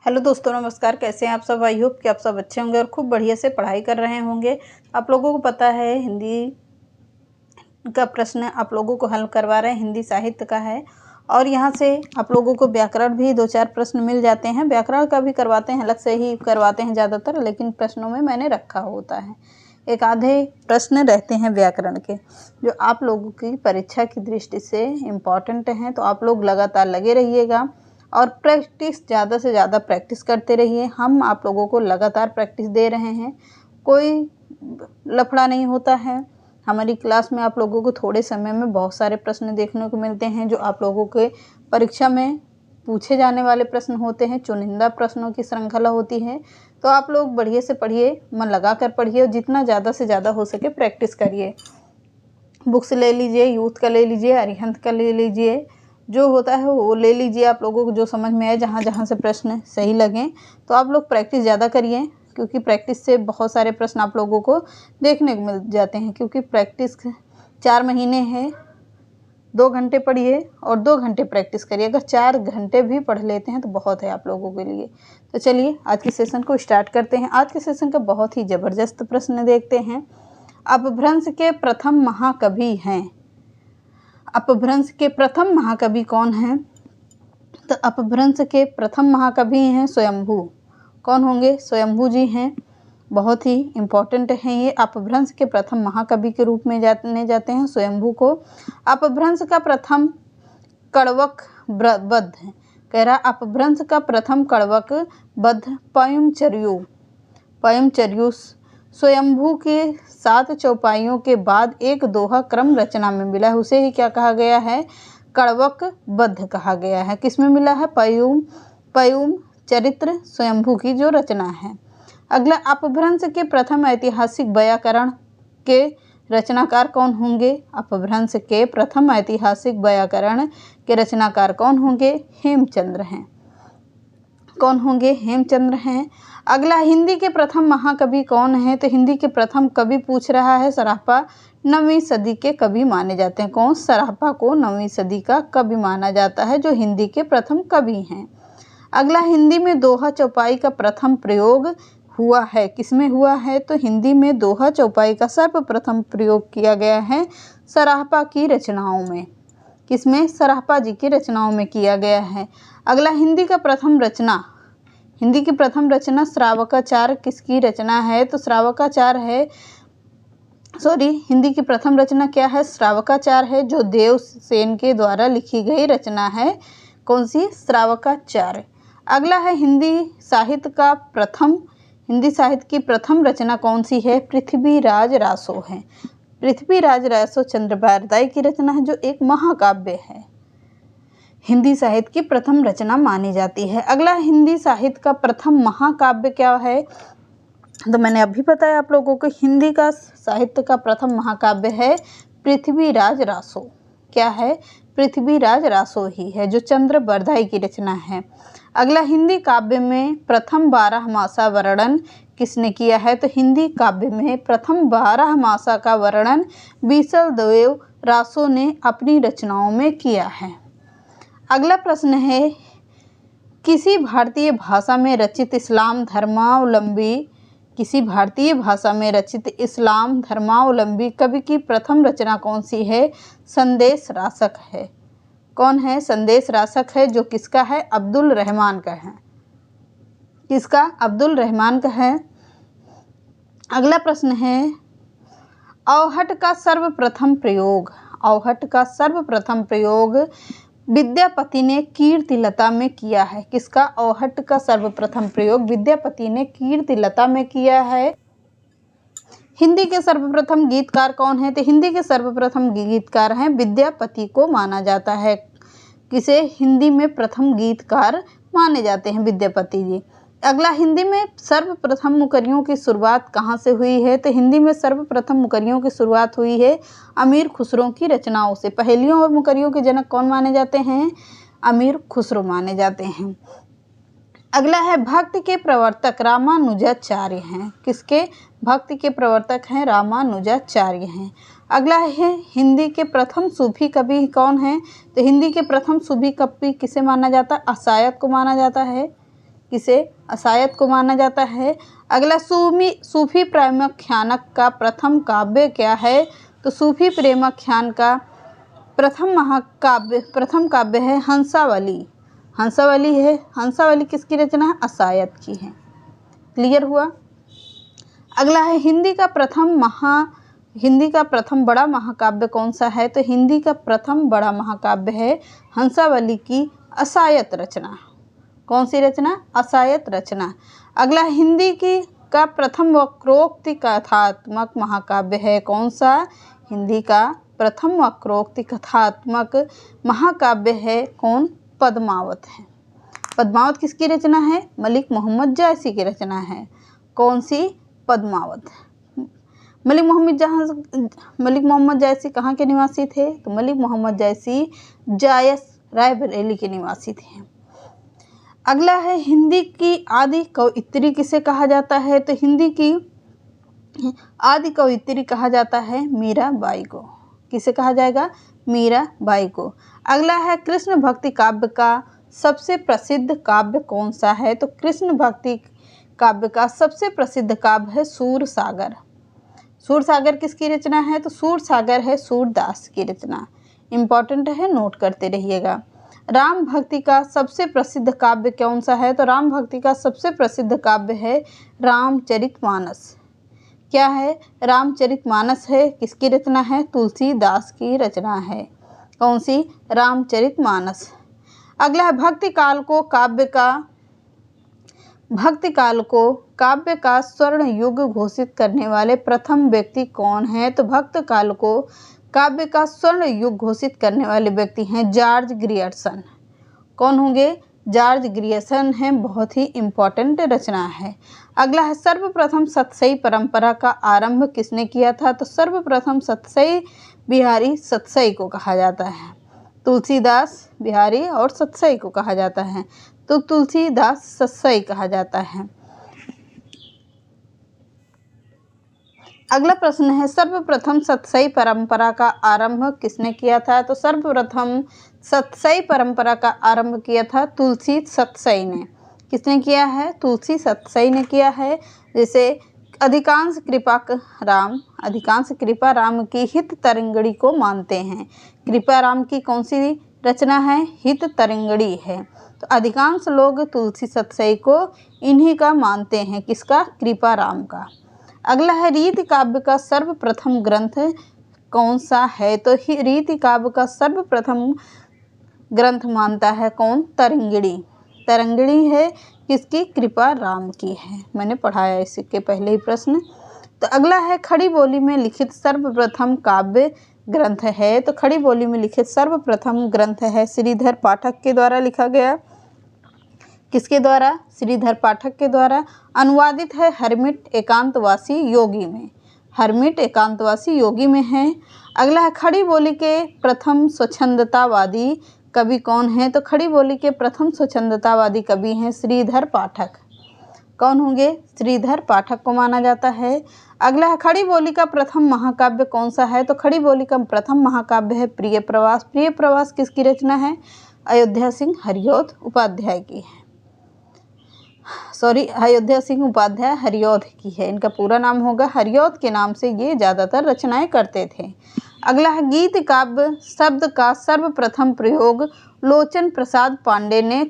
Hello दोस्तों, नमस्कार। कैसे हैं आप सब? आई होप कि आप सब अच्छे होंगे और खूब बढ़िया से पढ़ाई कर रहे होंगे। आप लोगों को पता है हिंदी का प्रश्न आप लोगों को हल करवा रहे हैं, हिंदी साहित्य का है। और यहाँ से आप लोगों को व्याकरण भी 2-4 प्रश्न मिल जाते हैं। व्याकरण का भी करवाते हैं, अलग से ही करवाते हैं ज़्यादातर, लेकिन प्रश्नों में मैंने रखा होता है। एक आधे प्रश्न रहते हैं व्याकरण के जो आप लोगों की परीक्षा की दृष्टि से इम्पॉर्टेंट हैं, तो आप लोग लगातार लगे रहिएगा और प्रैक्टिस ज़्यादा से ज़्यादा प्रैक्टिस करते रहिए। हम आप लोगों को लगातार प्रैक्टिस दे रहे हैं, कोई लफड़ा नहीं होता है। हमारी क्लास में आप लोगों को थोड़े समय में बहुत सारे प्रश्न देखने को मिलते हैं जो आप लोगों के परीक्षा में पूछे जाने वाले प्रश्न होते हैं। चुनिंदा प्रश्नों की श्रृंखला होती है, तो आप लोग बढ़िया से पढ़िए, मन लगा कर पढ़िए और जितना ज़्यादा से ज़्यादा हो सके प्रैक्टिस करिए। बुक्स ले लीजिए, यूथ का ले लीजिए, अरिहंत का ले लीजिए, जो होता है वो ले लीजिए। आप लोगों को जो समझ में आए, जहाँ जहाँ से प्रश्न सही लगें, तो आप लोग प्रैक्टिस ज़्यादा करिए, क्योंकि प्रैक्टिस से बहुत सारे प्रश्न आप लोगों को देखने को मिल जाते हैं। क्योंकि प्रैक्टिस 4 महीने है, 2 घंटे पढ़िए और 2 घंटे प्रैक्टिस करिए। अगर 4 घंटे भी पढ़ लेते हैं तो बहुत है आप लोगों के लिए। तो चलिए आज के सेशन को स्टार्ट करते हैं। आज के सेशन का बहुत ही ज़बरदस्त प्रश्न देखते हैं। अपभ्रंश के प्रथम महाकवि हैं। अपभ्रंश के प्रथम महाकवि कौन हैं? तो अपभ्रंश के प्रथम महाकवि हैं स्वयंभू। कौन होंगे? स्वयंभू जी हैं। बहुत ही इम्पोर्टेंट हैं ये। अपभ्रंश के प्रथम महाकवि के रूप में जाने जाते हैं स्वयंभू को। अपभ्रंश का प्रथम कण्वक बद्ध है। कह रहा अपभ्रंश का प्रथम कण्वक बद्ध पयुमचर्यु। पयुमचर्यु स्वयंभू के 7 चौपाइयों के बाद एक दोहा क्रम रचना में मिला है, उसे ही क्या कहा गया है? कण्वक बद्ध कहा गया है। किसमें मिला है? पयुम चरित्र स्वयंभू की जो रचना है। अगला, अपभ्रंश के प्रथम ऐतिहासिक व्याकरण के रचनाकार कौन होंगे? अपभ्रंश के प्रथम ऐतिहासिक व्याकरण के रचनाकार कौन होंगे? हेमचंद्र हैं। कौन होंगे? हेमचंद्र हैं। अगला, हिंदी के प्रथम महाकवि कौन है? तो हिंदी के प्रथम कवि पूछ रहा है सराफा 9वीं सदी के कवि माने जाते हैं। कौन? सराफा को 9वीं सदी का कवि माना जाता है, जो हिंदी के प्रथम कवि हैं। अगला, हिंदी में दोहा चौपाई का प्रथम प्रयोग हुआ है। किसमें हुआ है? तो हिंदी में दोहा चौपाई का सर्वप्रथम प्रयोग किया गया है सराफा की रचनाओं में। किसमें? सराफा जी की रचनाओं में किया गया है। अगला, हिंदी की प्रथम रचना श्रावकाचार किसकी रचना है? तो श्रावकाचार है, हिंदी की प्रथम रचना क्या है? श्रावकाचार है, जो देवसेन के द्वारा लिखी गई रचना है। कौन सी? श्रावकाचार। अगला है, हिंदी साहित्य की प्रथम रचना कौन सी है? पृथ्वीराज रासो है। पृथ्वीराज रासो चंद्रोपाध्याय की रचना है, जो एक महाकाव्य है, हिंदी साहित्य की प्रथम रचना मानी जाती है। अगला, हिंदी साहित्य का प्रथम महाकाव्य क्या है? तो मैंने अभी बताया आप लोगों को, हिंदी का साहित्य का प्रथम महाकाव्य है पृथ्वीराज रासो। क्या है? पृथ्वीराज रासो ही है, जो चंद्रोपाध्याय की रचना है। अगला, हिंदी काव्य में प्रथम 12 मासा वर्णन किसने किया है? तो हिंदी काव्य में प्रथम 12 मासा का वर्णन बीसलदेव रासो ने अपनी रचनाओं में किया है। अगला प्रश्न है, किसी भारतीय भाषा में रचित इस्लाम धर्मावलंबी कवि की प्रथम रचना कौन सी है? संदेश रासक है। कौन है? संदेश रासक है, जो किसका है? अब्दुल रहमान का है। किसका? अब्दुल रहमान का है। अगला प्रश्न है, औहट का सर्वप्रथम प्रयोग विद्यापति ने कीर्तिलता में किया है। किसका? औहट का सर्वप्रथम प्रयोग विद्यापति ने कीर्तिलता में किया है। हिंदी के सर्वप्रथम गीतकार कौन है? तो हिंदी के सर्वप्रथम गीतकार हैं विद्यापति को माना जाता है। किसे? हिंदी में प्रथम गीतकार माने जाते हैं विद्यापति जी। अगला, हिंदी में सर्वप्रथम मुकरियों की शुरुआत कहाँ से हुई है? तो हिंदी में सर्वप्रथम मुकरियों की शुरुआत हुई है अमीर खुसरो की रचनाओं से। पहेलियों और मुकरियों के जनक कौन माने जाते हैं? अमीर खुसरो माने जाते हैं। अगला है, भक्ति के प्रवर्तक रामानुजाचार्य हैं। किसके? भक्ति के प्रवर्तक हैं रामानुजाचार्य हैं। अगला है, हिंदी के प्रथम सूफी कवि कौन हैं? तो हिंदी के प्रथम सूफी कवि किसे माना जाता है? अशायद को माना जाता है। किसे? असायत को माना जाता है। अगला, सूफी प्रेमाख्यानक का प्रथम काव्य क्या है? तो सूफी प्रेमाख्यान का प्रथम काव्य है हंसावली। हंसावली है। हंसावली किसकी रचना है? असायत की है। क्लियर हुआ? अगला है हिंदी का प्रथम बड़ा महाकाव्य कौन सा है? तो हिंदी का प्रथम बड़ा महाकाव्य है हंसावली की असायत रचना। कौन सी रचना? असायत रचना। अगला, हिंदी का प्रथम वक्रोक्ति कथात्मक महाकाव्य है कौन सा? हिंदी का प्रथम वक्रोक्ति कथात्मक महाकाव्य है कौन? पद्मावत है। पद्मावत किसकी रचना है? मलिक मोहम्मद जायसी की रचना है। कौन सी? पद्मावत। मलिक मोहम्मद जायसी कहाँ के निवासी थे? तो मलिक मोहम्मद जायसी जायस रायबरेली के निवासी थे। अगला है, हिंदी की आदि कवयित्री किसे कहा जाता है? तो हिंदी की आदि कवयित्री कहा जाता है मीराबाई को। किसे कहा जाएगा? मीराबाई को। अगला है, कृष्ण भक्ति काव्य का सबसे प्रसिद्ध काव्य कौन सा है? तो कृष्ण भक्ति काव्य का सबसे प्रसिद्ध काव्य है सूरसागर। सूरसागर किसकी रचना है? तो सूरसागर है सूरदास की रचना। इम्पॉर्टेंट है, नोट करते रहिएगा। राम भक्ति का सबसे प्रसिद्ध काव्य कौन सा है? तो राम भक्ति का सबसे प्रसिद्ध काव्य है रामचरितमानस। क्या है? रामचरितमानस है। किसकी रचना है? तुलसीदास की रचना है। कौन सी? रामचरितमानस। अगला है, भक्ति काल को काव्य का स्वर्ण युग घोषित करने वाले प्रथम व्यक्ति कौन है? तो भक्त काल को काव्य का स्वर्ण युग घोषित करने वाले व्यक्ति हैं जॉर्ज ग्रियर्सन। कौन होंगे? जॉर्ज ग्रियर्सन हैं। बहुत ही इम्पोर्टेंट रचना है। अगला है, सर्वप्रथम सतसई परंपरा का आरंभ किसने किया था? तो सर्वप्रथम सतसई बिहारी सतसई को कहा जाता है। तुलसीदास बिहारी और सतसई को कहा जाता है, तो तुलसीदास सतसई कहा जाता है। अगला प्रश्न है, सर्वप्रथम सतसई परंपरा का आरंभ किसने किया था? तो सर्वप्रथम सतसई परंपरा का आरंभ किया था तुलसी सतसई ने। किसने किया है? तुलसी सतसई ने किया है। जैसे अधिकांश कृपा राम की हित तरंगड़ी को मानते हैं। कृपा राम की कौन सी रचना है? हित तरंगड़ी है। तो अधिकांश लोग तुलसी सतसई को इन्हीं का मानते हैं। किसका? कृपा राम का। अगला है, रीति काव्य का सर्वप्रथम ग्रंथ कौन सा है? तो रीति काव्य का सर्वप्रथम ग्रंथ मानता है कौन? तरंगिणी। तरंगिणी है किसकी? कृपा राम की है। मैंने पढ़ाया इसके पहले ही प्रश्न। तो अगला है, खड़ी बोली में लिखित सर्वप्रथम काव्य ग्रंथ है। तो खड़ी बोली में लिखित सर्वप्रथम ग्रंथ है श्रीधर पाठक के द्वारा लिखा गया। किसके द्वारा? श्रीधर पाठक के द्वारा। अनुवादित है हरमिट एकांतवासी योगी में। हरमिट एकांतवासी योगी में है। अगला है, खड़ी बोली के प्रथम स्वच्छंदतावादी कवि कौन है? तो खड़ी बोली के प्रथम स्वच्छंदतावादी कवि हैं श्रीधर पाठक। कौन होंगे? श्रीधर पाठक को माना जाता है। अगला है, खड़ी बोली का प्रथम महाकाव्य कौन सा है? तो खड़ी बोली का प्रथम महाकाव्य है प्रिय प्रवास। प्रिय प्रवास किसकी रचना है? अयोध्या सिंह हरिऔध उपाध्याय की है। अयोध्या सिंह उपाध्याय हरिऔध की है। इनका पूरा नाम होगा हरिऔध के नाम से ये ज़्यादातर रचनाएं करते थे। अगला है, गीत काव्य शब्द का सर्वप्रथम प्रयोग लोचन प्रसाद पांडे ने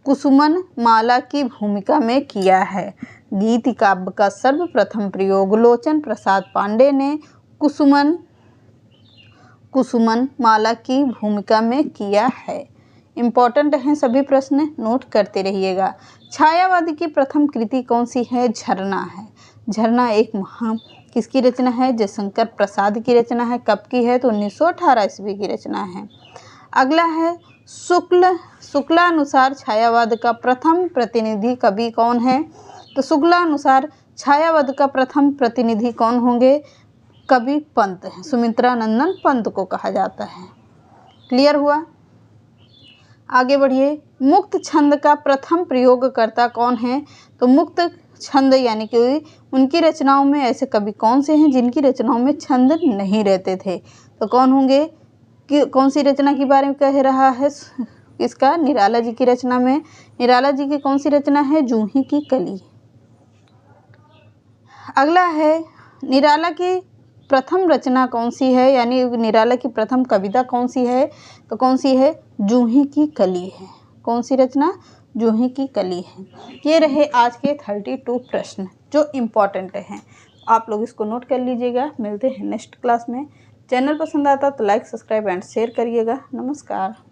कुसुमन माला की भूमिका में किया है। गीत काव्य का सर्वप्रथम प्रयोग लोचन प्रसाद पांडे ने कुसुमन माला की भूमिका में किया है। इम्पॉर्टेंट हैं सभी प्रश्न, नोट करते रहिएगा। छायावादी की प्रथम कृति कौन सी है? झरना है। झरना एक किसकी रचना है? जयशंकर प्रसाद की रचना है। कब की है? तो 1918 ईस्वी की रचना है। अगला है, शुक्लानुसार छायावाद का प्रथम प्रतिनिधि कवि कौन है? तो शुक्लानुसार छायावाद का प्रथम प्रतिनिधि कौन होंगे? कवि पंत है। सुमित्रानंदन पंत को कहा जाता है। क्लियर हुआ? आगे बढ़िए। मुक्त छंद का प्रथम प्रयोगकर्ता कौन है? तो मुक्त छंद यानी कि उनकी रचनाओं में ऐसे कवि कौन से हैं जिनकी रचनाओं में छंद नहीं रहते थे? तो कौन होंगे? कि कौन सी रचना के बारे में कह रहा है? किसका? निराला जी की रचना में। निराला जी की कौन सी रचना है? जूही की कली। अगला है निराला की प्रथम रचना कौन सी है, यानी निराला की प्रथम कविता कौन सी है? तो कौन सी है? जूही की कली है। कौन सी रचना? जूही की कली है। ये रहे आज के 32 प्रश्न जो इम्पॉर्टेंट हैं। आप लोग इसको नोट कर लीजिएगा। मिलते हैं नेक्स्ट क्लास में। चैनल पसंद आता तो लाइक, सब्सक्राइब एंड शेयर करिएगा। नमस्कार।